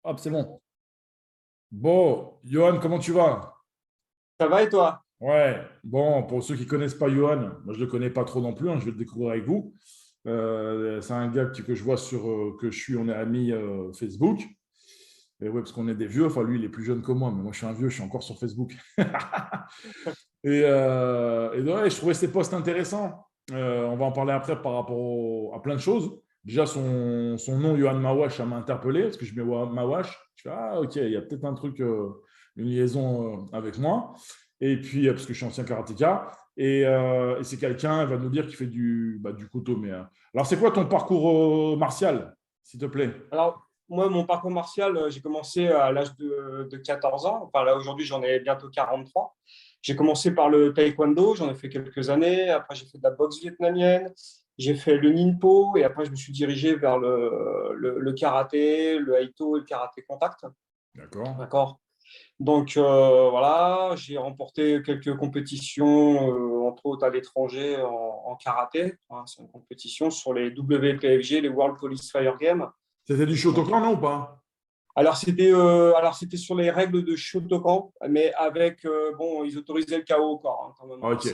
Hop, c'est bon. Bon, Johan, comment tu vas? Ça va et toi? Ouais, bon, pour ceux qui ne connaissent pas Johan, moi je ne le connais pas trop non plus, hein, je vais le découvrir avec vous. C'est un gars que je vois on est amis Facebook. Et ouais, parce qu'on est des vieux, enfin lui il est plus jeune que moi, mais moi je suis un vieux, je suis encore sur Facebook. Et ouais, je trouvais ses posts intéressants. On va en parler après par rapport à plein de choses. Déjà, son nom, Johan Mawash, ça m'a interpellé parce que je mets Mawash. Je fais, ah, ok, il y a peut-être un truc, une liaison avec moi. Et puis, parce que je suis ancien karatéka. Et c'est quelqu'un, il va nous dire qu'il fait du couteau. Alors, c'est quoi ton parcours martial, s'il te plaît? Alors, moi, mon parcours martial, j'ai commencé à l'âge de 14 ans. Enfin, là, aujourd'hui, j'en ai bientôt 43. J'ai commencé par le taekwondo, j'en ai fait quelques années. Après, j'ai fait de la boxe vietnamienne. J'ai fait le ninpo. Et après, je me suis dirigé vers le karaté, le aito et le karaté contact. D'accord. D'accord? Donc, voilà, j'ai remporté quelques compétitions, entre autres à l'étranger, en karaté. Hein, c'est une compétition sur les WPFG, les World Police Fire Games. C'était du Donc, Shotokan, non ou pas? alors c'était sur les règles de Shotokan, mais avec bon, ils autorisaient le KO au corps hein, quand même. Hein. Ok,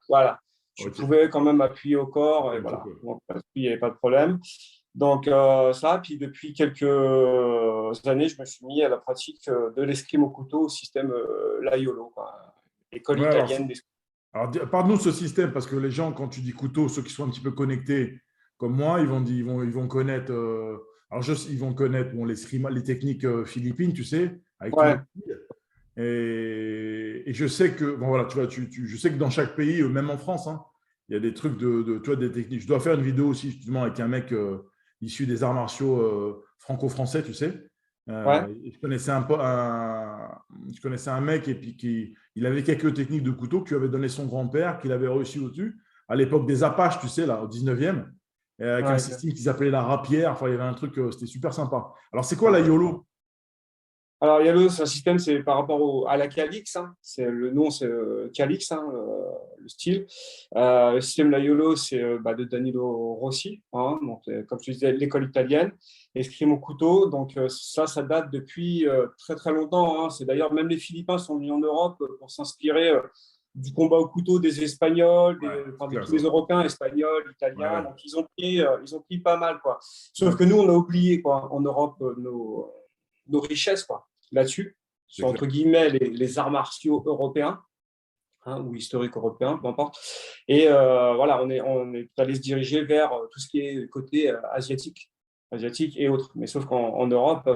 Voilà, tu ok. pouvais quand même appuyer au corps et Ok, voilà. cool. Donc là-dessus, il n'y avait pas de problème. Donc ça, puis depuis quelques années, je me suis mis à la pratique de l'escrime au couteau au système Laiolo, quoi. École Ouais, alors, italienne d'escrime. parle-nous de ce système, parce que les gens, quand tu dis couteau, ceux qui sont un petit peu connectés, comme moi, ils vont connaître, ils vont connaître bon, les techniques philippines, tu sais, avec tous les Ouais, styles. Et je sais que, bon, voilà, tu vois, je sais que dans chaque pays, même en France, hein, il y a des trucs tu vois, des techniques. Je dois faire une vidéo aussi, justement, avec un mec issu des arts martiaux franco-français, tu sais. ouais. Je connaissais un mec et puis il avait quelques techniques de couteau que lui avait donné son grand-père, qu'il avait reçu au-dessus, à l'époque des Apaches, tu sais, là, au 19e, avec un Ouais, système qu'ils appelaient la rapière. Enfin, il y avait un truc, c'était super sympa. Alors, c'est quoi la ouais. YOLO? Alors, Yalo, c'est un système, c'est par rapport à la Calix. Hein. C'est, le nom, c'est Calix, hein, le style. Le système La Yolo, c'est de Danilo Rossi. Hein, donc, comme je disais, l'école italienne. Escrime au couteau. Donc, ça date depuis très, très longtemps. Hein. C'est d'ailleurs, même les Philippins sont venus en Europe pour s'inspirer du combat au couteau des Espagnols, Ouais, c'est enfin, de clair tous ça. les Européens, Espagnols, Ouais, Italiens. ouais. Donc, ils ont pris pas mal, quoi. Sauf que D'accord. nous, on a oublié, quoi, en Europe, nos richesses quoi, là-dessus, C'est sur clair. entre guillemets les arts martiaux européens hein, ou historiques européens, peu importe. Et voilà, on est allé se diriger vers tout ce qui est côté asiatique et autres. Mais sauf qu'en Europe,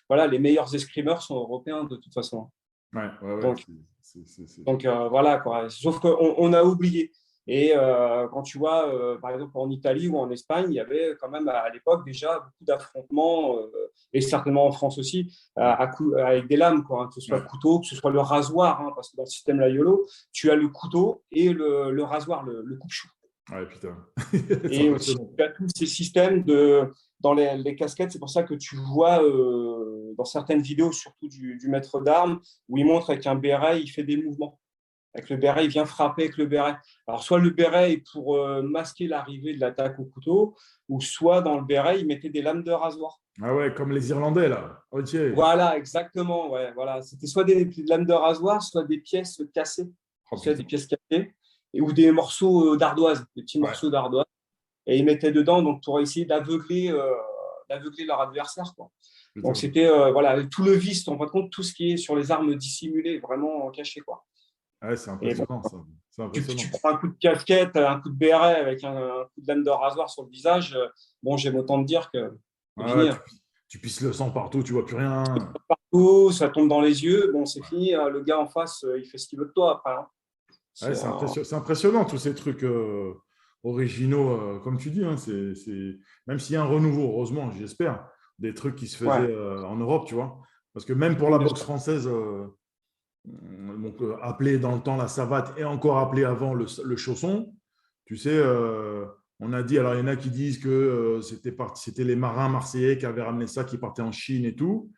voilà, les meilleurs escrimeurs sont européens de toute façon. Ouais, ouais, ouais. Donc, voilà, quoi. Sauf qu'on a oublié. Et quand tu vois, par exemple, en Italie ou en Espagne, il y avait quand même à l'époque déjà beaucoup d'affrontements, et certainement en France aussi, Ouais, avec des lames, quoi, hein, que ce soit le ouais. couteau, que ce soit le rasoir, hein, parce que dans le système Laiolo, tu as le couteau et le rasoir, le coupe-chou. Ouais, putain. C'est Et aussi, impressionnant. tu as tous ces systèmes dans les casquettes. C'est pour ça que tu vois dans certaines vidéos, surtout du maître d'armes, où il montre avec un béret, il fait des mouvements. Avec le béret, il vient frapper avec le béret. Alors, soit le béret est pour masquer l'arrivée de l'attaque au couteau, ou soit dans le béret, il mettait des lames de rasoir. Ah ouais, comme les Irlandais, là. Ok. Voilà, exactement. Ouais, voilà. C'était soit des lames de rasoir, soit des pièces cassées. Oh Tu sais, des putain. pièces cassées, ou des morceaux d'ardoise, des petits Ouais, morceaux d'ardoise. Et ils mettaient dedans donc, pour essayer d'aveugler leur adversaire. Quoi. Donc, putain. c'était voilà, tout le vice, en fin de compte, tout ce qui est sur les armes dissimulées, vraiment caché. Quoi. Ouais, c'est Et bon, impressionnant, ça. C'est tu impressionnant. prends un coup de casquette, un coup de béret avec un coup de lame de rasoir sur le visage. Bon, j'aime autant te dire que c'est Ouais, fini. ouais, Hein. tu pisses le sang partout, tu vois plus rien. Partout, ça tombe dans les yeux. Bon, c'est fini. Le gars en face, il fait ce qu'il veut de toi après. Hein. Ouais, C'est, c'est impressionnant, tous ces trucs originaux, comme tu dis. Hein, même s'il y a un renouveau, heureusement, j'espère, des trucs qui se faisaient ouais, en Europe, tu vois. Parce que même pour la bien boxe sûr. française, donc, appelé dans le temps la savate et encore appelé avant le chausson. Tu sais, on a dit, alors il y en a qui disent que c'était les marins marseillais qui avaient ramené ça, qui partaient en Chine et tout.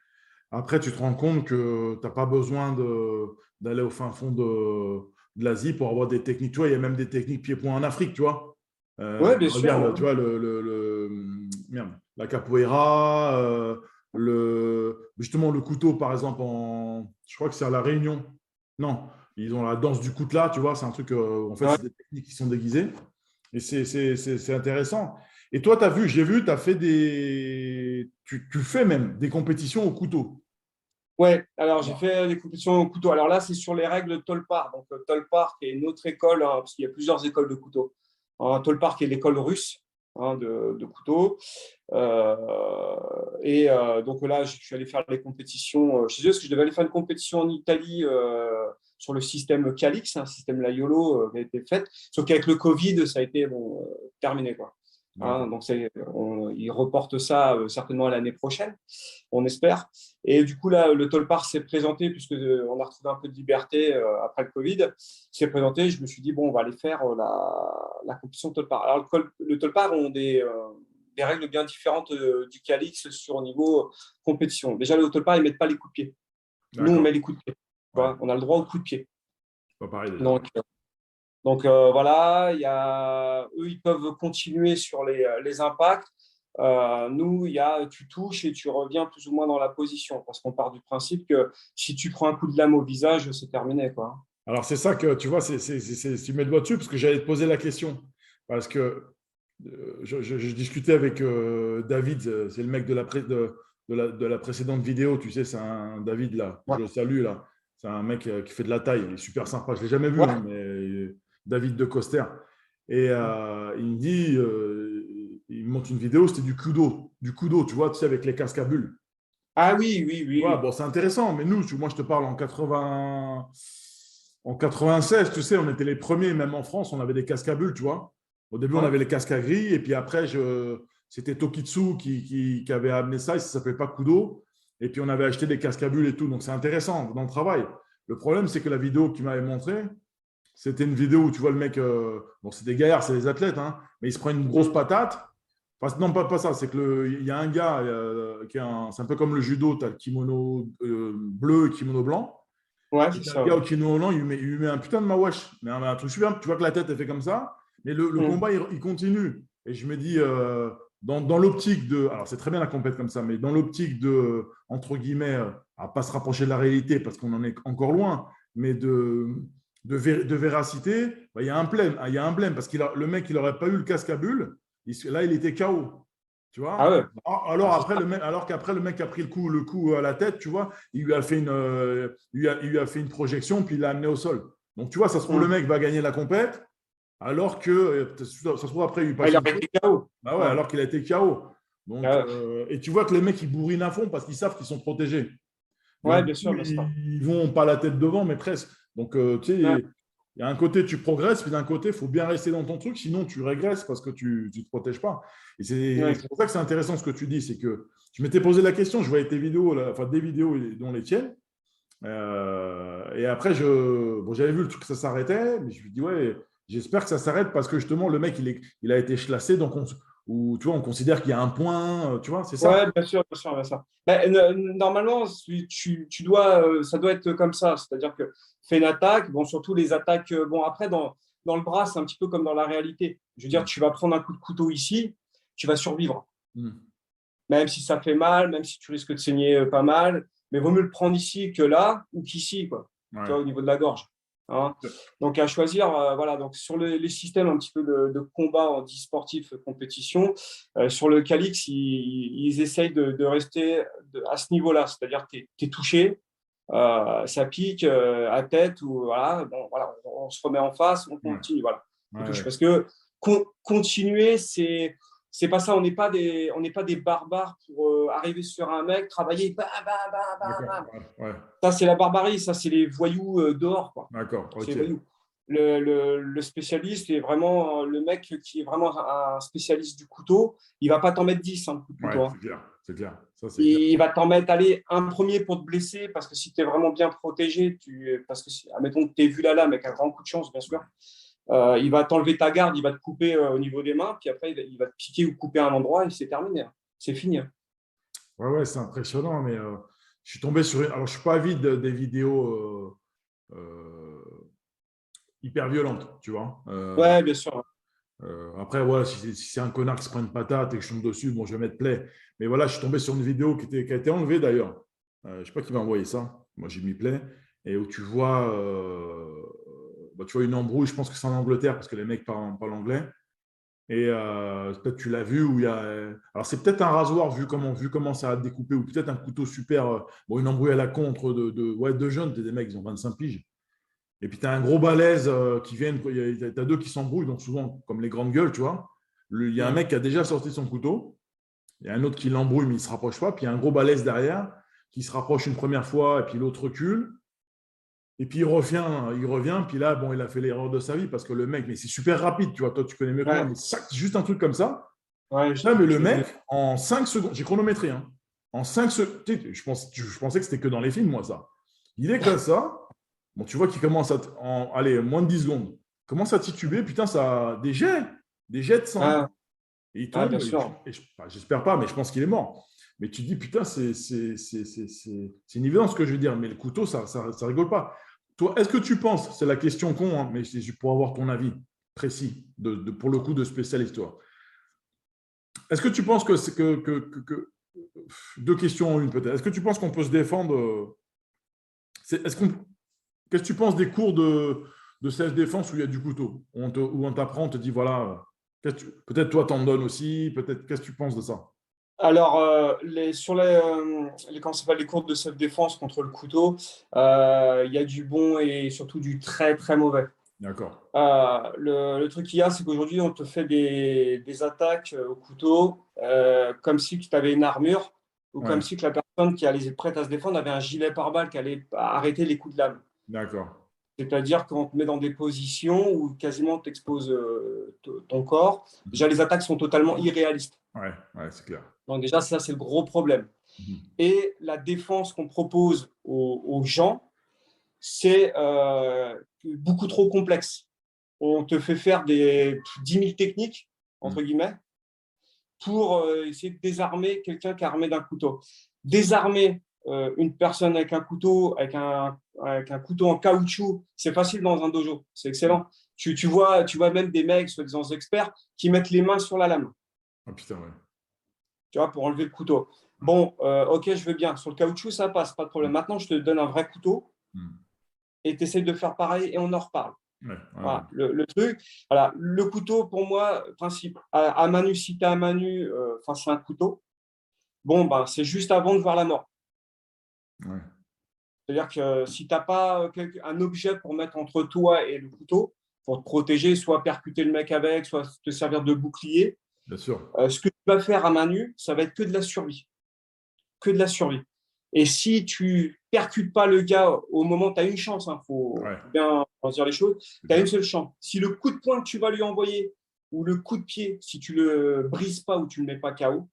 Après, tu te rends compte que tu n'as pas besoin d'aller au fin fond de l'Asie pour avoir des techniques. Tu vois, il y a même des techniques pieds-points en Afrique, tu vois. Ouais, bien sûr. Regarde, Ouais. tu vois, merde, la capoeira, justement le couteau, par exemple, je crois que c'est à La Réunion. Non, ils ont la danse du coutelas, tu vois, c'est un truc, en fait, Ouais. c'est des techniques qui sont déguisées. Et c'est intéressant. Et toi, tu as vu, j'ai vu, tu as fait tu fais même des compétitions au couteau. Ouais, alors j'ai fait des compétitions au couteau. Alors là, c'est sur les règles Tolpar. Donc, Tolpar, qui est une autre école, hein, parce qu'il y a plusieurs écoles de couteau. Tolpar, qui est l'école russe de couteau. Donc là, je suis allé faire des compétitions chez eux, parce que je devais aller faire une compétition en Italie sur le système Calix, un système la YOLO qui a été fait. Sauf qu'avec le Covid, ça a été terminé, quoi. D'accord. Donc, ils reportent ça certainement à l'année prochaine, on espère. Et du coup, là, le Tolpar s'est présenté, puisque on a retrouvé un peu de liberté après le Covid. S'est présenté, je me suis dit, bon, on va aller faire la compétition Tolpar. Alors, le Tolpar ont des règles bien différentes du Calix sur au niveau compétition. Déjà, le Tolpar, ils ne mettent pas les coups de pied. Nous, on D'accord. met les coups de pied. Tu Ouais, vois, on a le droit aux coups de pied. pas pareil déjà. Donc, voilà, eux, ils peuvent continuer sur les impacts. Nous, tu touches et tu reviens plus ou moins dans la position, parce qu'on part du principe que si tu prends un coup de lame au visage, c'est terminé, quoi. Alors, c'est ça que tu vois, tu mets le doigt dessus parce que j'allais te poser la question. Parce que je discutais avec David, c'est le mec de la précédente vidéo, tu sais, c'est un David là, Ouais. je le salue là. C'est un mec qui fait de la taille, il est super sympa. Je ne l'ai jamais vu, Ouais. hein, mais David de Coster. Et il me dit, il me montre une vidéo, c'était du kudo, tu sais, avec les casques à bulles. Ah oui, oui, Tu oui, vois, oui. bon, c'est intéressant, mais nous, moi, je te parle en 96, tu sais, on était les premiers, même en France, on avait des casques à bulles, tu vois. Au début, on Ouais. avait les casques à gris, et puis après, c'était Tokitsu qui avait amené ça, et ça ne s'appelait pas Kudo. Et puis, on avait acheté des casques à bulles et tout, donc c'est intéressant dans le travail. Le problème, c'est que la vidéo qu'il m'avait montrée, c'était une vidéo où tu vois le mec, bon, c'est des gaillards, c'est des athlètes, hein, mais il se prend une grosse Mm. patate. Enfin, non, pas ça, c'est il y a un gars c'est un peu comme le judo, tu as le kimono bleu et le kimono blanc. Ouais, Et c'est t'as le ça. gars Ouais. au kimono blanc, il lui met un putain de mawash, mais un truc super, tu vois que la tête est fait comme ça, mais le Mm. combat, il continue. Et je me dis, dans l'optique alors c'est très bien la compète comme ça, mais dans l'optique entre guillemets, à pas se rapprocher de la réalité parce qu'on en est encore loin, mais de véracité, bah, il y a un blême, parce que le mec, il n'aurait pas eu le casque à bulles, là, il était KO. Tu Ah vois? ouais. Ah, c'est ça. Alors qu'après, le mec a pris le coup à la tête, tu vois, il lui a fait il lui a fait une projection, puis il l'a amené au sol. Donc, tu vois, ça se trouve, le Mm. mec va gagner la compète, alors que ça se trouve, après, il lui Ah, passe il une aurait chose. été KO. Bah ouais, Ouais. alors qu'il a été KO. Donc, Ah ouais. et tu vois que les mecs, ils bourrinent à fond parce qu'ils savent qu'ils sont protégés. Ouais, Donc, du bien coup, sûr, bien sûr. ils vont pas la tête devant, mais presque. Donc, tu sais, Ouais. il y a un côté, tu progresses, puis d'un côté, il faut bien rester dans ton truc, sinon tu régresses parce que tu ne te protèges pas. Et Ouais, c'est pour ça que c'est intéressant ce que tu dis, c'est que je m'étais posé la question, je voyais tes vidéos, là, enfin des vidéos dont les tiennes, et après, bon, j'avais vu le truc que ça s'arrêtait, mais je me dis, ouais, j'espère que ça s'arrête parce que justement, le mec, il a été classé, donc ou, tu vois, on considère qu'il y a un point, tu vois, c'est ça. ouais, bien sûr, bien sûr, bien sûr. Ben, normalement, tu dois, ça doit être comme ça. C'est-à-dire que fais une attaque, bon, surtout les attaques, bon, après, dans le bras, c'est un petit peu comme dans la réalité. Je veux dire, Mm. tu vas prendre un coup de couteau ici, tu vas survivre. Mm. Même si ça fait mal, même si tu risques de saigner pas mal, mais vaut mieux le prendre ici que là ou qu'ici, quoi. Tu Ouais. vois, au niveau de la gorge. Hein. Donc, à choisir, voilà. Donc, sur les systèmes un petit peu de combat en e-sportif compétition, sur le Calix, ils essayent de rester à ce niveau-là. C'est-à-dire que tu es touché, ça pique à tête, ou voilà, bon, voilà, on se remet en face, on Ouais. continue. Voilà, on touche. Ouais. Parce que continuer, c'est pas ça, on n'est pas des barbares pour arriver sur un mec, travailler, bam, bam, bam, bam, D'accord. bam. Ouais. Ouais. Ça, c'est la barbarie, ça, c'est les voyous dehors, quoi. D'accord. C'est Ok. les voyous. Le spécialiste est vraiment le mec qui est vraiment un spécialiste du couteau. Il va pas t'en mettre 10, un coup de Ouais, couteau. c'est Hein. clair. C'est clair. Ça, c'est clair. Il va t'en mettre, allez, un premier pour te blesser, parce que si tu es vraiment bien protégé, parce que, admettons que tu es vu là, avec un grand coup de chance, bien sûr, il va t'enlever ta garde, il va te couper au niveau des mains, puis après, il va te piquer ou couper un endroit, et c'est terminé. Hein. C'est fini. Hein. Ouais, ouais, c'est impressionnant, mais je suis tombé sur Alors, je suis pas avide des vidéos hyper violentes, tu vois. Ouais, bien sûr. Après, voilà, si c'est un connard qui se prend une patate et que je tombe dessus, bon, je vais mettre play. Mais voilà, je suis tombé sur une vidéo qui a été enlevée d'ailleurs. je ne sais pas qui m'a envoyé ça. Moi, j'ai mis play. Et où tu vois une embrouille, je pense que c'est en Angleterre parce que les mecs parlent anglais. Et peut-être tu l'as vu où il y a. Alors, c'est peut-être un rasoir vu comment ça a découpé, ou peut-être un couteau super. Bon, une embrouille à la con entre deux jeunes, des mecs, ils ont 25 piges. Et puis, tu as un gros balèze qui vient. Tu as deux qui s'embrouillent, donc souvent, comme les grandes gueules, tu vois. Il y a un mec qui a déjà sorti son couteau. Il y a un autre qui l'embrouille, mais il ne se rapproche pas. Puis, il y a un gros balèze derrière qui se rapproche une première fois, et puis l'autre recule. Et puis il revient, puis là, bon, il a fait l'erreur de sa vie parce que le mec, mais c'est super rapide, tu vois, toi tu connais mieux que moi, Ouais, mais juste un truc comme ça. ouais, Là, mais le mec, en 5 secondes, j'ai chronométré, hein, en 5 secondes, je pensais que c'était que dans les films, moi, ça. Il est comme ça, bon, tu vois qu'il commence allez, moins de 10 secondes, commence à tituber, putain, ça a des jets de sang. ah, Et il ah, tombe, bien sûr. j'espère pas, mais je pense qu'il est mort. Mais tu te dis, putain, c'est une évidence ce que je veux dire, mais le couteau, ça rigole pas. Toi, est-ce que tu penses, c'est la question con, hein, mais c'est pour avoir ton avis précis, pour le coup de spécialiste, toi. Est-ce que tu penses que c'est deux questions en une peut-être. Est-ce que tu penses qu'on peut se défendre est-ce qu'on, qu'est-ce que tu penses des cours de self-défense où il y a du couteau, où on t'apprend, on te dit voilà, peut-être toi t'en donnes aussi, peut-être qu'est-ce que tu penses de ça? Alors, sur comment ça s'appelle, les cours de self-défense contre le couteau, il y a du bon et surtout du très, très mauvais. D'accord. Le truc qu'il y a, c'est qu'aujourd'hui, on te fait des attaques au couteau comme si tu avais une armure ou Ouais, comme si que la personne qui allait prête à se défendre avait un gilet pare-balles qui allait arrêter les coups de lame. d'accord. C'est-à-dire qu'on te met dans des positions où quasiment tu exposes ton corps. Déjà, les attaques sont totalement irréalistes. Ouais, ouais, c'est clair. Donc déjà, ça, c'est le gros problème. Mhm. Et la défense qu'on propose aux gens, c'est beaucoup trop complexe. On te fait faire des 10 000 techniques, entre guillemets, pour essayer de désarmer quelqu'un qui est armé d'un couteau. Désarmer une personne avec un couteau, avec un couteau en caoutchouc, c'est facile dans un dojo, c'est excellent. Tu vois même des mecs, soi-disant experts, qui mettent les mains sur la lame, Ah putain, ouais. tu vois, pour enlever le couteau. Bon, ok, je veux bien. Sur le caoutchouc, ça passe, pas de problème. Maintenant, je te donne un vrai couteau Mhm. et tu essaies de faire pareil et on en reparle. Ouais, ouais, ouais. Voilà, le truc, voilà, le couteau, pour moi, principe, à main nue, si tu es à main nue face à un couteau, bon, ben, c'est juste avant de voir la mort. Ouais. C'est-à-dire que si tu n'as pas un objet pour mettre entre toi et le couteau, pour te protéger, soit percuter le mec avec, soit te servir de bouclier, Bien sûr. ce que tu vas faire à main nue, ça va être que de la survie. Que de la survie. Et si tu percutes pas le gars au moment, tu as une chance, il faut Ouais, bien dire les choses, c'est tu as clair. une seule chance. Si le coup de poing que tu vas lui envoyer ou le coup de pied, si tu le brises pas ou tu le mets pas KO,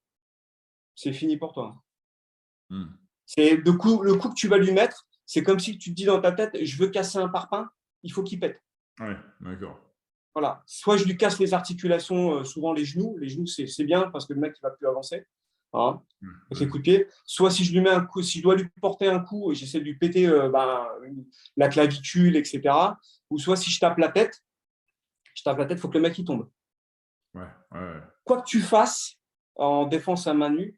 c'est fini pour toi. Mhm. C'est le coup que tu vas lui mettre, c'est comme si tu te dis dans ta tête, je veux casser un parpaing, il faut qu'il pète. Ouais, d'accord. Voilà. Soit je lui casse les articulations, souvent les genoux c'est bien parce que le mec il va plus avancer. Voilà. Ouais, Avec les ouais. coups de pied. Soit si je lui mets un coup, si je dois lui porter un coup et j'essaie de lui péter la clavicule, etc. Ou soit si je tape la tête, il faut que le mec il tombe. Ouais, ouais. Quoi que tu fasses en défense à main nue,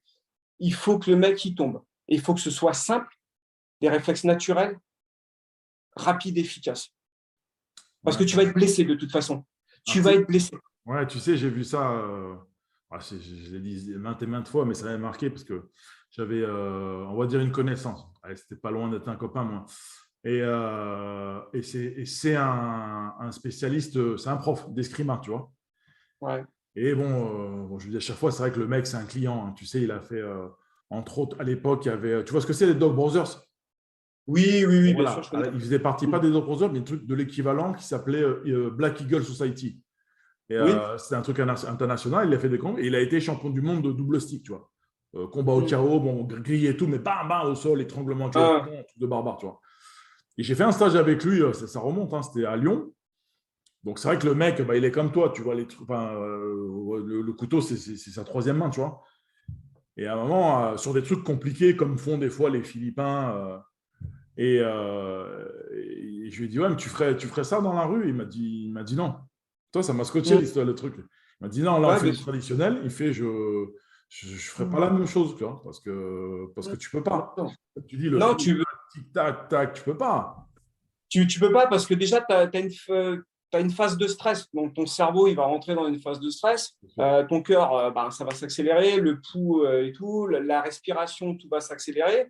il faut que le mec il tombe. Et il faut que ce soit simple, des réflexes naturels, rapides, efficaces. Parce Ouais, que tu vas être blessé de toute façon. Tu vas Arti- être blessé. ouais, tu sais, j'ai vu ça, je l'ai dit maintes et maintes fois, mais ça m'avait marqué parce que j'avais, on va dire, une connaissance. Ouais, c'était pas loin d'être un copain, moi. Et c'est un spécialiste, c'est un prof d'escrima, tu vois. Ouais. Et bon, je veux dire, à chaque fois, c'est vrai que le mec, c'est un client, hein. Tu sais, il a fait, entre autres, à l'époque, il y avait, tu vois ce que c'est, les Dog Brothers? Oui, oui, Bon, oui, bien sûr, voilà, je connais. il faisait partie pas des Dog Brothers, mais de l'équivalent qui s'appelait Black Eagle Society. Et Oui. c'était un truc international, il a fait des combats et il a été champion du monde de double stick, tu vois. Combat au Mm. KO, bon, grillé et tout, mais bam, bam, au sol, étranglement, tu vois, Ah, vraiment, truc de barbare, tu vois. Et j'ai fait un stage avec lui, ça remonte, hein, c'était à Lyon. Donc c'est vrai que le mec, bah, il est comme toi, tu vois, le couteau, c'est sa troisième main, tu vois. Et à un moment, sur des trucs compliqués, comme font des fois les Philippins, et je lui ai dit, ouais, mais tu ferais ça dans la rue? Il m'a dit non. Toi, ça m'a scotché mm. l'histoire, le truc. Il m'a dit non, là, on Ouais, fait bien le sûr. traditionnel. Il fait, je ne ferais pas la même chose, tu vois, parce que tu ne peux pas. Tu dis le Non, tic-tac, tac, tu ne peux pas. tu peux pas parce que déjà, tu as une phase de stress. Donc, ton cerveau, il va rentrer dans une phase de stress. Ton cœur, ben, ça va s'accélérer, le pouls et tout, la respiration, tout va s'accélérer.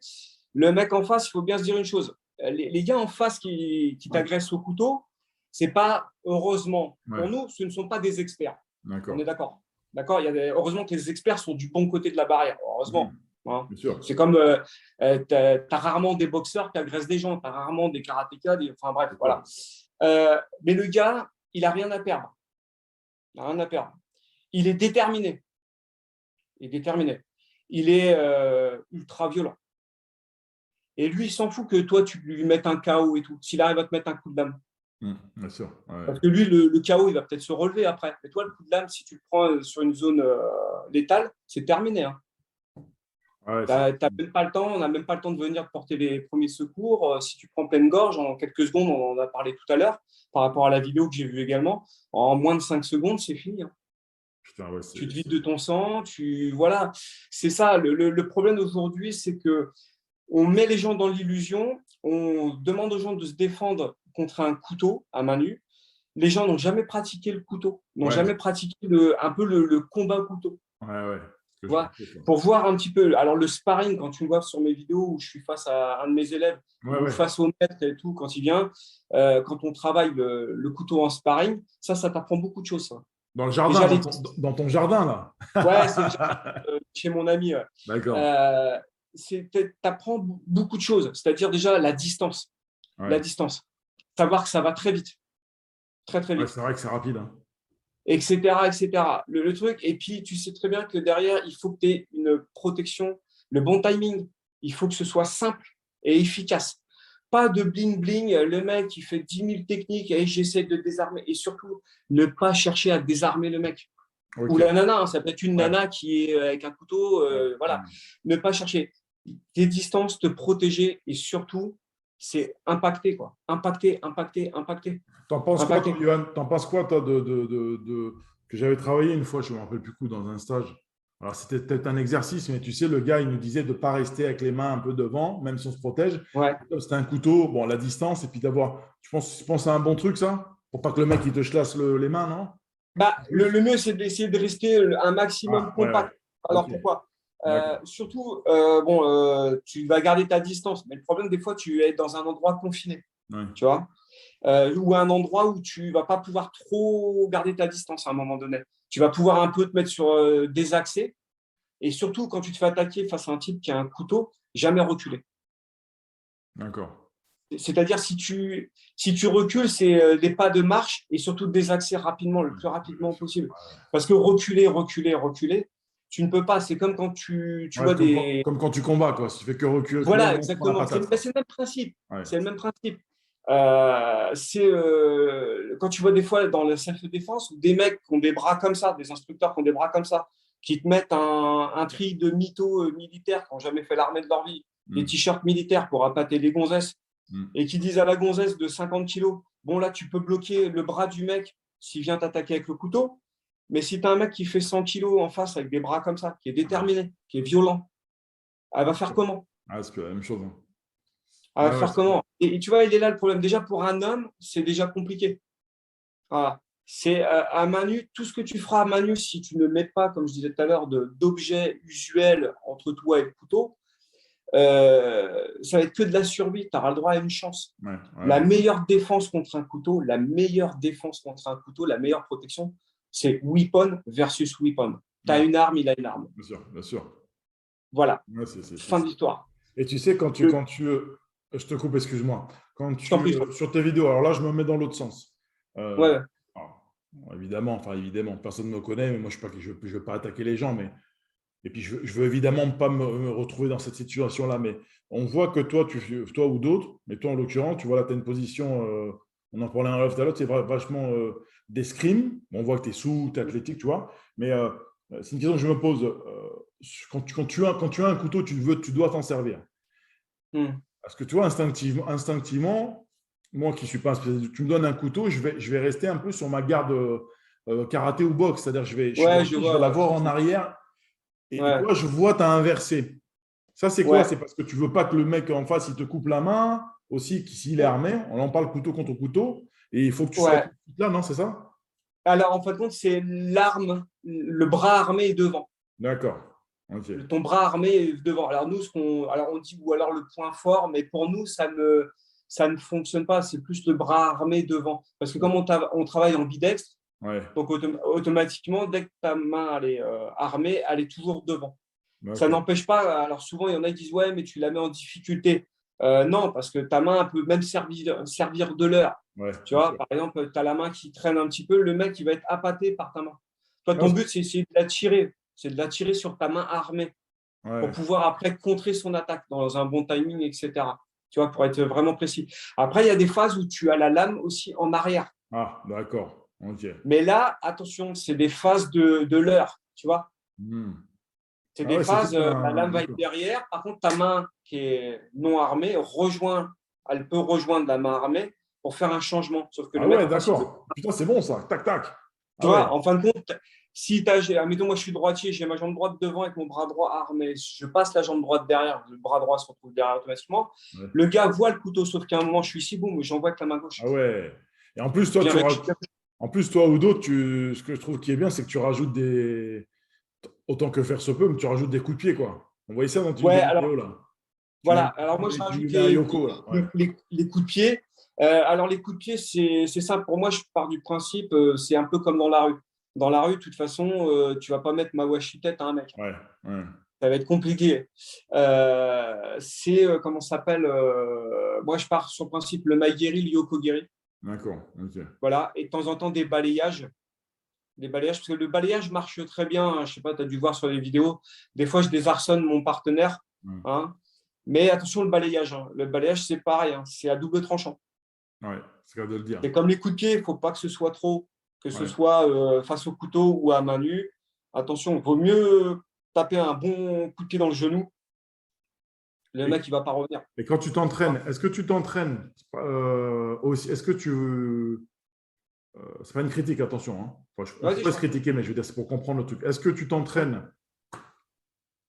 Le mec en face, il faut bien se dire une chose. Les gars en face qui t'agressent au couteau, c'est pas, heureusement Ouais, pour nous, ce ne sont pas des experts. On d'accord. est d'accord. D'accord. Heureusement que les experts sont du bon côté de la barrière. Mhm, Heureusement. Hein. bien sûr. C'est comme tu as rarement des boxeurs qui agressent des gens, tu as rarement des karatékas, enfin bref, voilà. Mais le gars, il n'a rien à perdre. Il n'a rien à perdre. Il est déterminé. Il est déterminé. Il est ultra violent. Et lui, il s'en fout que toi, tu lui mettes un KO et tout. S'il arrive à te mettre un coup de lame. Bien sûr. Ouais. Parce que lui, le KO, il va peut-être se relever après. Mais toi, le coup de lame, si tu le prends sur une zone létale, c'est terminé. Hein. Ouais, T'as même pas le temps, on n'a même pas le temps de venir te porter les premiers secours. Si tu prends pleine gorge, en quelques secondes, on en a parlé tout à l'heure, par rapport à la vidéo que j'ai vue également, en moins de 5 secondes, c'est fini. Hein. putain, ouais, Tu te vides de ton sang, voilà. C'est ça, le problème aujourd'hui, c'est que on met les gens dans l'illusion, on demande aux gens de se défendre contre un couteau à main nue. Les gens n'ont jamais pratiqué le couteau, n'ont ouais, jamais pratiqué un peu le combat couteau. ouais. Ce que je Vois, pensais, ça. pour voir un petit peu. Alors, le sparring, quand tu me vois sur mes vidéos où je suis face à un de mes élèves Ouais, ou ouais. face au maître et tout, quand il vient, quand on travaille le couteau en sparring, ça t'apprend beaucoup de choses. Ça. Dans le jardin, Déjà, dans ton jardin, là. ouais, c'est chez mon ami. D'accord. Euh, tu apprends beaucoup de choses. C'est-à-dire déjà la distance. La Ouais. distance. Savoir que ça va très vite. Très, très Ouais, vite. c'est vrai que c'est rapide. Hein. Etc. etc. Le truc, et puis tu sais très bien que derrière, il faut que tu aies une protection, le bon timing. Il faut que ce soit simple et efficace. Pas de bling-bling, le mec qui fait 10 000 techniques et j'essaie de désarmer. Et surtout, ne pas chercher à désarmer le mec. Ou Ok. la nana, hein, ça peut être une Ouais. nana qui est avec un couteau. Ouais. Voilà. Ne pas chercher. Des distances, te protéger et surtout, c'est impacter, quoi. Impacter, impacter, impacter. T'en penses quoi, toi, Impacter. Johan? T'en penses quoi, toi, que j'avais travaillé une fois, je ne me rappelle plus coup, dans un stage. Alors, c'était peut-être un exercice, mais tu sais, le gars, il nous disait de ne pas rester avec les mains un peu devant, même si on se protège. Ouais. C'était un couteau, bon, la distance, et puis d'avoir. Tu penses à un bon truc, ça? Pour pas que le mec, il te chlasse les mains, non? Bah, le mieux, c'est d'essayer de rester un maximum Ah, ouais, ouais. compact. Ok. Alors pourquoi D'accord. Surtout, bon, tu vas garder ta distance, mais le problème, des fois, tu es dans un endroit confiné, Ouais. tu vois, ou un endroit où tu vas pas pouvoir trop garder ta distance à un moment donné. Tu vas pouvoir un peu te mettre sur des accès, et surtout, quand tu te fais attaquer face à un type qui a un couteau, jamais reculer. D'accord. C'est-à-dire, si tu recules, c'est des pas de marche et surtout des accès rapidement, le Ouais, plus ouais, bien rapidement sûr. possible. Parce que reculer, tu ne peux pas. C'est comme quand tu Ouais, vois comme, des… comme quand tu combats, quoi. Si tu fais que reculer, Voilà, on te prend la exactement. patate, C'est quoi. le même principe. Ouais. C'est le même principe. Quand tu vois des fois dans le self-défense, des mecs qui ont des bras comme ça, des instructeurs qui ont des bras comme ça, qui te mettent un tri de mythos militaires qui n'ont jamais fait l'armée de leur vie, des Mm. t-shirts militaires pour appâter les gonzesses, Mm. et qui disent à la gonzesse de 50 kilos, bon là, tu peux bloquer le bras du mec s'il vient t'attaquer avec le couteau, mais si tu as un mec qui fait 100 kilos en face avec des bras comme ça, qui est Ouais. déterminé, qui est violent, elle va faire comment? Ah, c'est la même chose. Hein. Elle va Ouais, ouais, faire comment? Et tu vois, il est là le problème. Déjà, pour un homme, c'est déjà compliqué. Voilà. C'est à main nue, tout ce que tu feras à main nue, si tu ne mets pas, comme je disais tout à l'heure, d'objets usuels entre toi et le couteau, ça va être que de la survie. Tu auras le droit à une chance. ouais, La ouais. meilleure défense contre un couteau, la meilleure défense contre un couteau, la meilleure protection, c'est weapon versus weapon. Tu as Ouais, une arme, il a une arme. bien sûr, bien sûr. Voilà, Ouais, fin de l'histoire. Et tu sais, Je je te coupe, excuse-moi, t'en prie. sur tes vidéos, alors là, je me mets dans l'autre sens. Ouais, Euh, ouais. alors, évidemment, personne ne me connaît, mais moi, je ne veux pas attaquer les gens, mais et puis je veux évidemment pas me retrouver dans cette situation-là, mais on voit que toi ou d'autres, mais toi en l'occurrence, tu vois là, tu as une position, on en parlait un rêve tout à l'autre, c'est vachement d'escrime. On voit que tu es sous, tu es athlétique, tu vois, mais c'est une question que je me pose. Quand tu as un couteau, tu dois t'en servir. Hmm. Parce que tu vois, instinctivement, moi qui ne suis pas un spécialiste, tu me donnes un couteau, je vais rester un peu sur ma garde karaté ou boxe. C'est-à-dire, je vais Ouais, je bloquer, je vais vois. Ouais. l'avoir en arrière. Et Ouais, toi, je vois, tu as inversé. Ça, c'est quoi? ouais. C'est parce que tu veux pas que le mec en face, il te coupe la main aussi, s'il est armé. On en parle couteau contre couteau. Et il faut que tu sois Ouais. tout de suite là, non? C'est ça? Alors, en fin de compte, c'est l'arme, le bras armé est devant. D'accord. OK. Ton bras armé est devant. Alors, nous, alors on dit, ou alors le point fort, mais pour nous, ça ne fonctionne pas. C'est plus le bras armé devant. Parce que comme on travaille en bidextre, Ouais. donc automatiquement, dès que ta main elle est armée, elle est toujours devant. Ça D'accord. n'empêche pas, alors souvent il y en a qui disent ouais, mais tu la mets en difficulté. Non, parce que ta main peut même servir de leurre. Ouais, Tu bien vois, sûr. par exemple, tu as la main qui traîne un petit peu, le mec il va être appâté par ta main. Toi, Non, ton but, c'est essayer de l'attirer. C'est de l'attirer sur ta main armée pour ouais. pouvoir après contrer son attaque dans un bon timing, etc. Tu vois, pour être vraiment précis. Après, il y a des phases où tu as la lame aussi en arrière. Ah, d'accord. OK. Mais là, attention, c'est des phases de leurre. Tu vois, Hmm. c'est Ah des ouais, c'est phases, tout la un. lame va être D'accord. derrière. Par contre, ta main qui est non armée elle peut rejoindre la main armée pour faire un changement. Sauf que le Ah mec ouais, en face, d'accord. Putain, c'est bon ça. Tac, tac. tu Ah ouais. vois, en fin de compte, si tu as, admettons, moi je suis droitier, j'ai ma jambe droite devant avec mon bras droit armé, je passe la jambe droite derrière, le bras droit se retrouve derrière automatiquement. Ouais. Le gars voit le couteau, sauf qu'à un moment, je suis ici, boum, j'envoie avec la main gauche. Ah ouais. Et en plus, Je toi, viens tu rajoutes. récupérer. En plus, toi ou d'autres, ce que je trouve qui est bien, c'est que tu rajoutes des. Autant que faire se peut, mais tu rajoutes des coups de pied, quoi. On voyait ça dans une Ouais, des alors vidéos, là. voilà. Alors moi, je Tu rajoute lui mets un Yoko, là. Ouais. les coups de pied. Alors les coups de pied, c'est ça. Pour moi, je pars du principe, c'est un peu comme dans la rue. Dans la rue, de toute façon, tu vas pas mettre ma washi tête à un mec. Ouais. Ouais. Ça va être compliqué. Comment ça s'appelle moi, je pars sur le principe le maigiri, le yokogiri. D'accord. OK. Voilà. Et de temps en temps, des balayages. Des balayages, parce que le balayage marche très bien. Hein. Je sais pas, tu as dû voir sur les vidéos. Des fois, je désarçonne mon partenaire. Ouais. Hein. Mais attention, le balayage. Hein. Le balayage, c'est pareil. Hein. C'est à double tranchant. Ouais. C'est le cas de le dire. C'est comme les coups de pied. Il ne faut pas que ce soit trop, que ce Ouais. soit face au couteau ou à main nue. Attention, il vaut mieux taper un bon coup de pied dans le genou. Le Et, mec, il ne va pas revenir. et quand tu t'entraînes, est-ce que tu t'entraînes aussi? Est-ce que tu. C'est pas une critique, attention. Hein. Enfin, il ne faut Vas-y, pas je se t'en prie. critiquer, mais je veux dire, c'est pour comprendre le truc. Est-ce que tu Ouais, t'entraînes?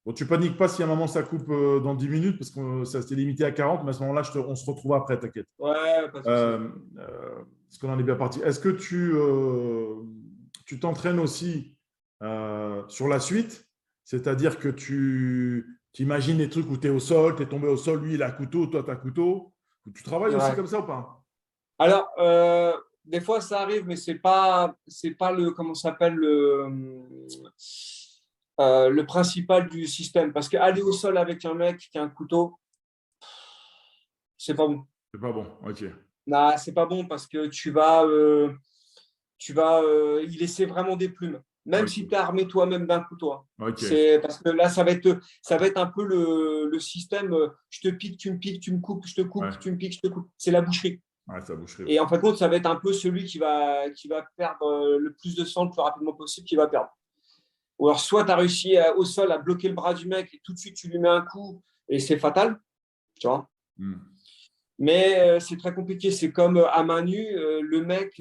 Bon, tu paniques pas si à un moment ça coupe dans 10 minutes, parce que ça s'était limité à 40, mais à ce moment-là, on se retrouve après, t'inquiète. ouais, pas de souci. Parce qu'on en est bien parti. Est-ce que tu t'entraînes aussi sur la suite? C'est-à-dire que tu imagines des trucs où tu es au sol, tu es tombé au sol, lui il a un couteau, toi tu as un couteau. Tu travailles aussi Ouais. comme ça ou pas? Alors, des fois, ça arrive, mais c'est pas le, comment ça s'appelle, le principal du système. Parce qu'aller au sol avec un mec qui a un couteau, c'est pas bon. C'est pas bon. OK. Non, c'est pas bon parce que y laisser vraiment des plumes. Même si tu es OK. armé toi-même d'un couteau. Hein. OK. C'est parce que là, ça va être un peu le système. Je te pique, tu me coupes, je te coupe, Ouais. tu me piques, je te coupe. C'est la boucherie. Ouais, ça boucherait. Ouais. Et en fin de compte, ça va être un peu celui qui va perdre le plus de sang le plus rapidement possible, qui va perdre. Ou alors, soit tu as réussi au sol à bloquer le bras du mec et tout de suite, tu lui mets un coup et c'est fatal. Tu vois. Hmm. Mais c'est très compliqué. C'est comme à main nue, le mec,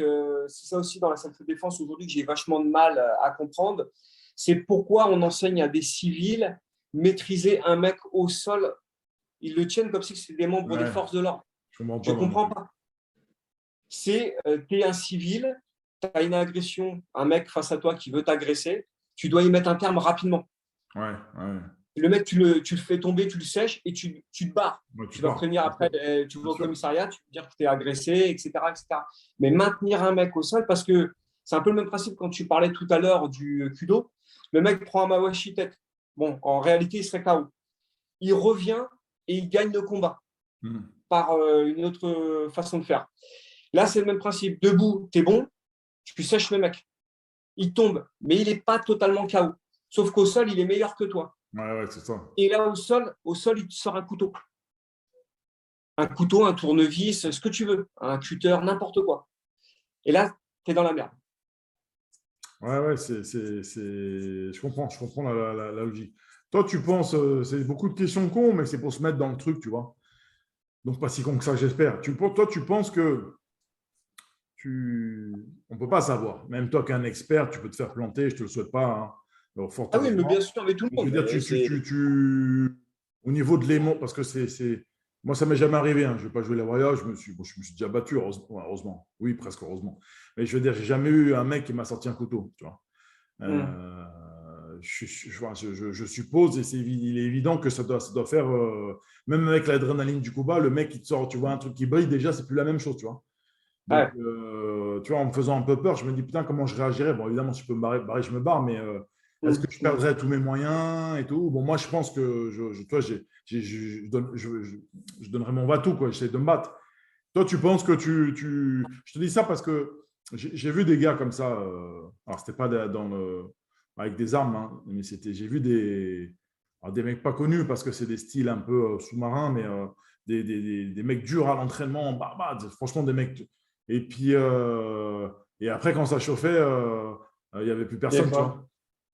c'est ça aussi dans la salle de défense aujourd'hui que j'ai vachement de mal à comprendre. C'est pourquoi on enseigne à des civils maîtriser un mec au sol. Ils le tiennent comme si c'était des membres des Ouais. forces de l'ordre. Je comprends Je pas ne moi non comprends plus. pas. C'est tu es un civil, tu as une agression, un mec face à toi qui veut t'agresser, tu dois y mettre un terme rapidement. Ouais. Ouais. Le mec, tu le fais tomber, tu le sèches et tu te barres. Ouais, tu Tu vas pars. prévenir Bien après, sûr. tu Bien vas au sûr. commissariat, tu vas dire que tu es agressé, etc., etc. Mais maintenir un mec au sol, parce que c'est un peu le même principe quand tu parlais tout à l'heure du kudo. Le mec prend un mawashi tête. Bon, en réalité, il serait KO. Il revient et il gagne le combat Hmm. par une autre façon de faire. Là, c'est le même principe. Debout, tu es bon, tu sèches le mec. Il tombe, mais il n'est pas totalement KO. Sauf qu'au sol, il est meilleur que toi. Ouais, ouais, c'est ça. Et là, au sol, il te sort un couteau. Un couteau, un tournevis, ce que tu veux. Un cutter, n'importe quoi. Et là, tu es dans la merde. Ouais, ouais, je comprends la logique. Toi, tu penses, c'est beaucoup de questions cons, mais c'est pour se mettre dans le truc, tu vois. Donc, pas si con que ça, j'espère. Toi, tu penses que on ne peut pas savoir. Même toi, qu'un expert, tu peux te faire planter, je ne te le souhaite pas. Hein. fort Ah oui, mais bien heureusement. sûr, mais tout le Je veux monde. dire, au niveau de l'aimant, parce que moi, ça ne m'est jamais arrivé. Hein. Je ne vais pas jouer les Royals, je me suis déjà battu, heureusement. Ouais, heureusement. Oui, presque heureusement. Mais je veux dire, j'ai jamais eu un mec qui m'a sorti un couteau. Tu vois. Euh, je suppose, et il est évident que ça doit faire, même avec l'adrénaline du combat, le mec qui te sort, tu vois, un truc qui brille, déjà, c'est plus la même chose, tu vois. Donc, Ouais. tu vois, en me faisant un peu peur, je me dis, putain, comment je réagirais? Bon, évidemment, si je peux me barrer, je me barre, mais est-ce que je perdrais tous mes moyens et tout? Bon, moi, je pense que, tu vois, je donnerais mon va-tout, quoi. J'essaie de me battre. Toi, tu penses que Je te dis ça parce que j'ai vu des gars comme ça. Alors, c'était pas avec des armes, hein, mais j'ai vu alors, des mecs pas connus parce que c'est des styles un peu sous-marins, mais des mecs durs à l'entraînement, franchement, des mecs. Et puis, et après, quand ça chauffait, il n'y avait plus Il y avait personne, tu pas. vois.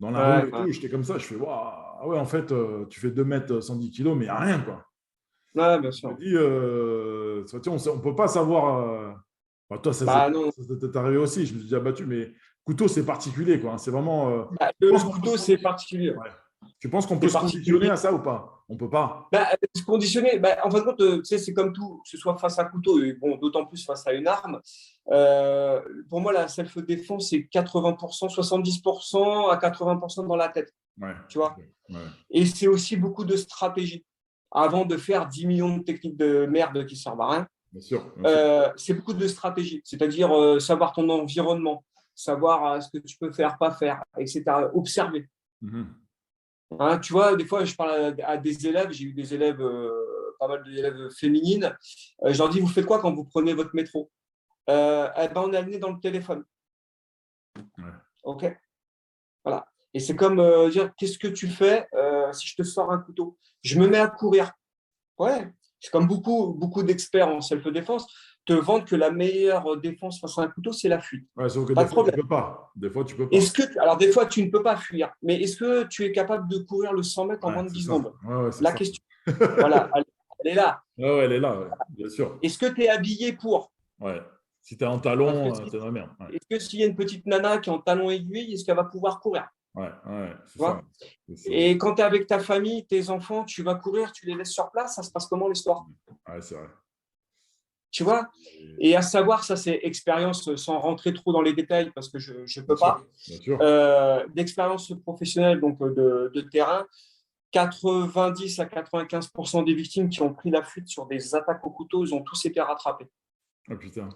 Dans la Ouais, rue et ouais. tout, j'étais comme ça. Je fais, waouh, ah ouais, en fait, tu fais 2 mètres 110 kilos, mais il n'y a rien, quoi. Ouais, bien Je me sûr. dis, on ne peut pas savoir. Enfin, toi, Bah non. ça t'est arrivé aussi. Je me suis déjà battu, mais couteau, c'est particulier, quoi. C'est vraiment. Bah, Tu le penses qu'on peut couteau, c'est particulier. ouais. Tu penses qu'on peut C'est se conditionner particulier. à ça ou pas? On peut pas. Bah, se conditionner, bah, en fin de compte, tu sais, c'est comme tout, que ce soit face à un couteau, et bon, d'autant plus face à une arme. Euh, pour moi, la self-défense, c'est 80%, 70% à 80% dans la tête, Ouais. tu vois. Ouais. Et c'est aussi beaucoup de stratégie. Avant de faire 10 millions de techniques de merde qui servent à rien, Bien sûr, bien sûr. c'est beaucoup de stratégie. C'est-à-dire savoir ton environnement, savoir ce que tu peux faire, pas faire, etc. Observer. Mhm. Hein, tu vois, des fois, je parle à des élèves, j'ai eu des élèves, pas mal d'élèves féminines. Je leur dis, vous faites quoi quand vous prenez votre métro? Eh ben, on est amené dans le téléphone. Ouais. OK? Voilà. Et c'est comme dire, qu'est-ce que tu fais si je te sors un couteau? Je me mets à courir. Ouais. C'est comme beaucoup d'experts en self-défense te vendent que la meilleure défense face à un couteau, c'est la fuite. Ouais, sauf que Pas des de fois, tu problème. peux pas. Des fois, tu peux pas. Alors, des fois, tu ne peux pas fuir, mais est-ce que tu es capable de courir le 100 mètres en Ouais, moins de c'est 10 ça. secondes? Ouais, ouais, c'est La ça. question, voilà, elle est là. Ouais, ouais, elle est là, ouais. Bien sûr. Est-ce que tu es habillé pour? Ouais. Si tu es en Parce que talon, t'es dans la merde. Ouais, est-ce que s'il y a une petite nana qui est en talon aiguille, est-ce qu'elle va pouvoir courir? ouais, ouais, c'est Tu ça. vois. Et quand tu es avec ta famille, tes enfants, tu vas courir, tu les laisses sur place, ça se passe comment l'histoire? Ouais, c'est vrai. Tu vois. Et à savoir, ça c'est expérience sans rentrer trop dans les détails parce que je ne Bien peux sûr, pas. bien sûr. D'expérience professionnelle, donc de terrain, 90 à 95% des victimes qui ont pris la fuite sur des attaques au couteau, ils ont tous été rattrapés. Ah putain.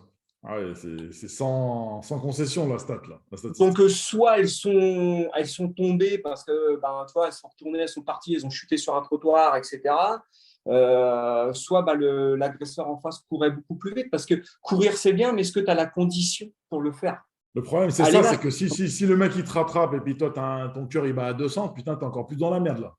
Ah ouais, c'est sans concession la stat, là, la Donc, statistique. soit elles sont tombées parce que, ben, tu vois, elles sont retournées, elles sont parties, elles ont chuté sur un trottoir, etc. Soit ben, l'agresseur en face courait beaucoup plus vite parce que courir, c'est bien, mais est-ce que tu as la condition pour le faire? Le problème, c'est Allez ça, là, c'est que si le mec il te rattrape et puis toi, ton cœur il bat à 200, putain, t'es encore plus dans la merde là.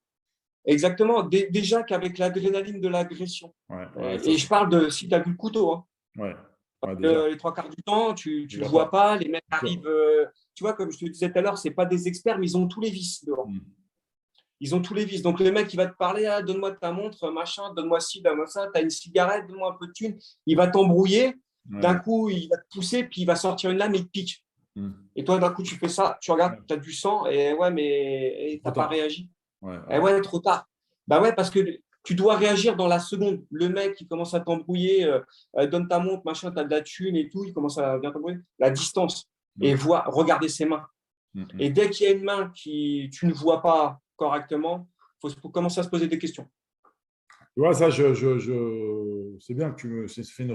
exactement. Déjà qu'avec l'adrénaline de l'agression, Ouais, ouais, ça et je c'est. parle de si tu as vu le couteau, hein, Ouais, ouais, déjà. les trois quarts du temps, tu Tu ne le vois vois pas. pas, les mecs Bien sûr. arrivent, tu vois, comme je te disais tout à l'heure, ce pas des experts, mais ils ont tous les vices dehors. Mm. Ils ont tous les vices. Donc, le mec, il va te parler, ah, donne-moi ta montre, machin, donne-moi ci, donne-moi ça, tu as une cigarette, donne-moi un peu de thune. Il va t'embrouiller. D'un Ouais. coup, il va te pousser, puis il va sortir une lame et il te pique. Mm. Et toi, d'un coup, tu fais ça, tu regardes, Ouais. tu as du sang, et ouais, mais tu Trop n'as pas tard. réagi. Ouais, Et ouais. ouais, trop tard. Bah ouais, parce que tu dois réagir dans la seconde. Le mec, il commence à t'embrouiller, donne ta montre, machin, tu as de la thune et tout, il commence à bien t'embrouiller. La distance. Et Ouais. regarder ses mains. Mm, Et mm. dès qu'il y a une main qui tu ne vois pas correctement, il faut commencer à se poser des questions. Tu vois, ça, c'est bien que tu me fait une Tu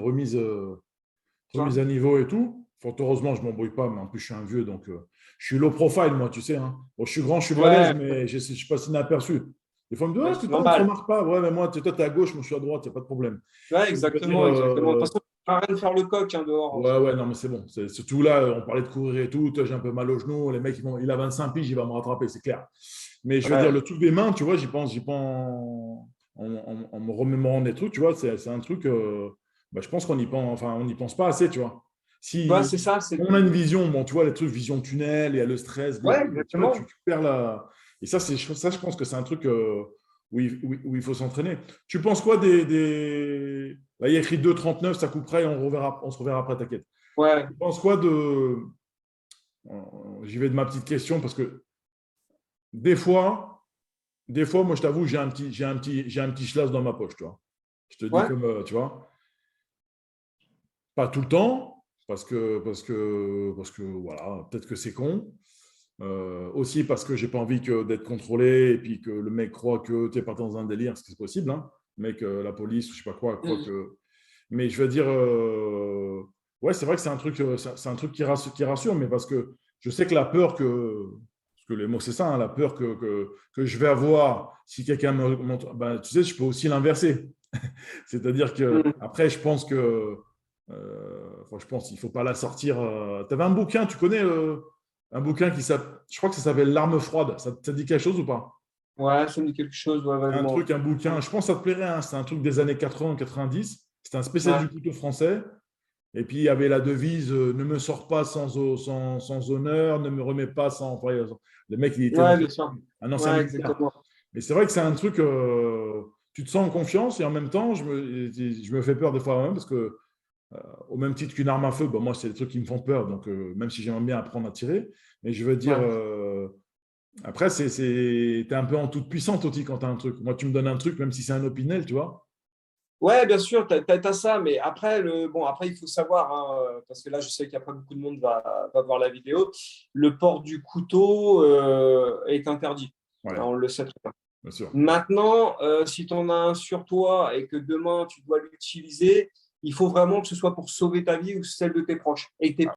vois. remise à niveau et tout. Fort heureusement, je ne m'embrouille pas, mais en plus, je suis un vieux, donc je suis low profile, moi, tu sais. Hein. Bon, je suis grand, je suis balèze, Ouais, mais je passe inaperçu. Des fois, on me dit, ouais, ah, c'est putain, on ne te normal. remarque pas. Ouais, mais moi, toi, tu es à gauche, moi, je suis à droite, il n'y a pas de problème. Ouais, Je veux dire, exactement, exactement. De toute façon, tu n'as rien de faire le coq hein, dehors. ouais, ouais, non, mais c'est bon. Surtout là, on parlait de courir et tout. Toi, j'ai un peu mal au genou. Les mecs, il a 25 piges, il va me rattraper, c'est clair. Mais je veux dire, Ouais. le truc des mains, tu vois, j'y pense en me remémorant des trucs, tu vois, c'est un truc, bah, je pense qu'on y pense, enfin, on n'y pense pas assez, tu vois. Tu vois, Si c'est ça. C'est... on a une vision, bon, tu vois, les trucs vision tunnel, il y a le stress, Ouais, tu vois, exactement. tu perds la. Et ça, je pense que c'est un truc où il faut s'entraîner. Tu penses quoi Là, il y a écrit 2,39, ça couperait et on se reverra après, t'inquiète. Ouais. Tu penses quoi de. J'y vais de ma petite question parce que des fois, moi, je t'avoue, j'ai un petit schlass dans ma poche, tu vois. Je te dis Ouais. comme, tu vois, pas tout le temps, parce que voilà, peut-être que c'est con. Aussi parce que j'ai pas envie d'être contrôlé et puis que le mec croit que tu es pas dans un délire, ce qui est possible, hein. Le mec, la police ou je sais pas quoi, croit Mm. que. Mais je veux dire, ouais, c'est vrai que c'est un truc qui rassure, mais parce que je sais que la peur parce que les mots c'est ça, hein, la peur que je vais avoir si quelqu'un me montre, ben, tu sais, je peux aussi l'inverser. C'est-à-dire que Mm. après, je pense que, enfin, je pense, il faut pas la sortir. Tu avais un bouquin, tu connais un bouquin je crois que ça s'appelle L'arme froide. Ça te dit quelque chose ou pas? Ouais, ça me dit quelque chose, ouais, C'est un vaguement. truc, un bouquin. Je pense que ça te plairait, hein. C'est un truc des années 80-90. C'était un spécialiste Ouais, du couteau français. Et puis, il y avait la devise ne me sors pas sans honneur, ne me remets pas sans. Enfin, le mec, il était ouais, bien sûr. un ancien Ouais, militaire. exactement. Mais c'est vrai que c'est un truc, tu te sens en confiance et en même temps, je me fais peur des fois moi-même parce que, au même titre qu'une arme à feu, bon, moi, c'est des trucs qui me font peur. Donc, même si j'aimerais bien apprendre à tirer, mais je veux dire, Ouais. après, t'es un peu en toute puissance aussi quand tu as un truc. Moi, tu me donnes un truc, même si c'est un opinel, tu vois. Ouais, bien sûr, tu as ça, mais après, après, il faut savoir, hein, parce que là, je sais qu'après, beaucoup de monde va voir la vidéo, le port du couteau est interdit. Ouais, On le sait très bien. bien sûr. Maintenant, si tu en as un sur toi et que demain, tu dois l'utiliser, il faut vraiment que ce soit pour sauver ta vie ou celle de tes proches. Et que tes